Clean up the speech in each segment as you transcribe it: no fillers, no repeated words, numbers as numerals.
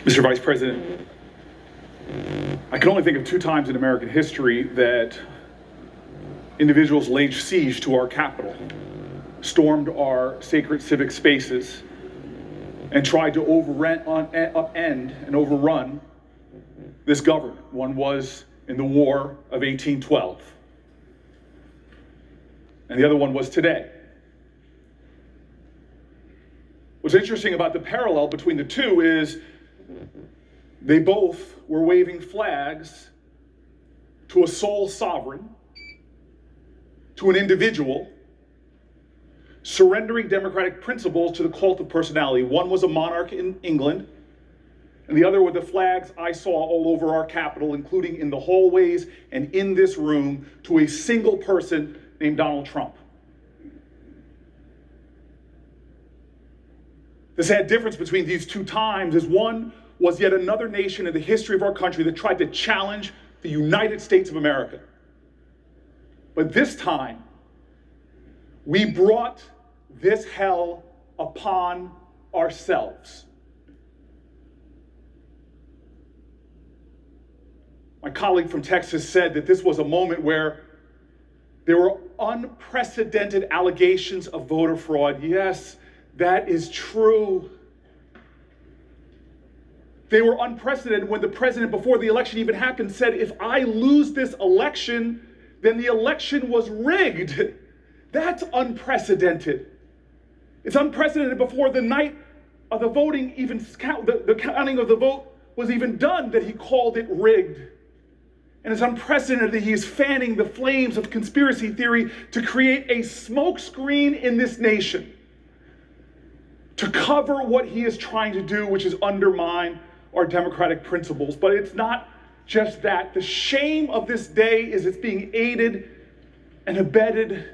Mr. Vice President, I can only think of 2 times in American history that individuals laid siege to our Capitol, stormed our sacred civic spaces, and tried to upend and overrun this government. One was in the War of 1812, and the other one was today. What's interesting about the parallel between the two is they both were waving flags to a sole sovereign, to an individual, surrendering democratic principles to the cult of personality. One was a monarch in England, and the other were the flags I saw all over our Capitol, including in the hallways and in this room, to a single person named Donald Trump. The sad difference between these 2 times is one was yet another nation in the history of our country that tried to challenge the United States of America. But this time, we brought this hell upon ourselves. My colleague from Texas said that this was a moment where there were unprecedented allegations of voter fraud. Yes, that is true. They were unprecedented when the president, before the election even happened, said, if I lose this election, then the election was rigged. That's unprecedented. It's unprecedented before the night of the voting even the counting of the vote was even done that he called it rigged. And it's unprecedented that he is fanning the flames of conspiracy theory to create a smokescreen in this nation to cover what he is trying to do, which is undermine our democratic principles. But it's not just that. The shame of this day is it's being aided and abetted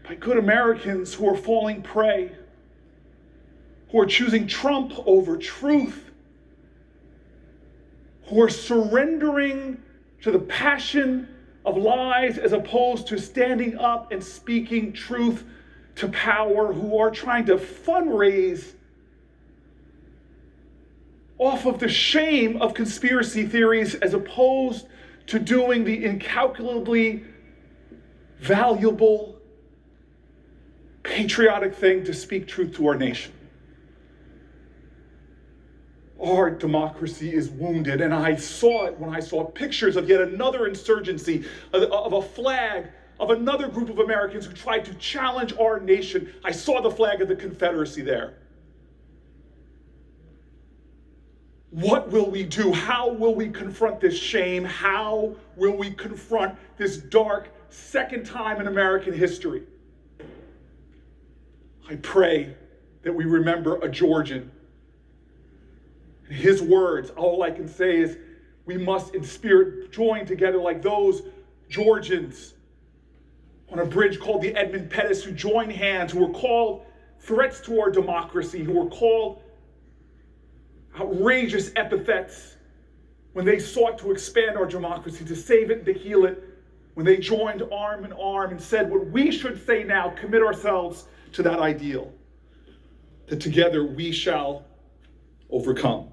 by good Americans who are falling prey, who are choosing Trump over truth, who are surrendering to the passion of lies as opposed to standing up and speaking truth to power, who are trying to fundraise off of the shame of conspiracy theories as opposed to doing the incalculably valuable, patriotic thing to speak truth to our nation. Our democracy is wounded, and I saw it when I saw pictures of yet another insurgency, of a flag of another group of Americans who tried to challenge our nation. I saw the flag of the Confederacy there. What will we do? How will we confront this shame? How will we confront this dark second time in American history? I pray that we remember a Georgian. His words, all I can say is we must in spirit join together like those Georgians on a bridge called the Edmund Pettus who joined hands, who were called threats to our democracy, who were called outrageous epithets when they sought to expand our democracy, to save it and to heal it, when they joined arm in arm and said what we should say now, commit ourselves to that ideal, that together we shall overcome.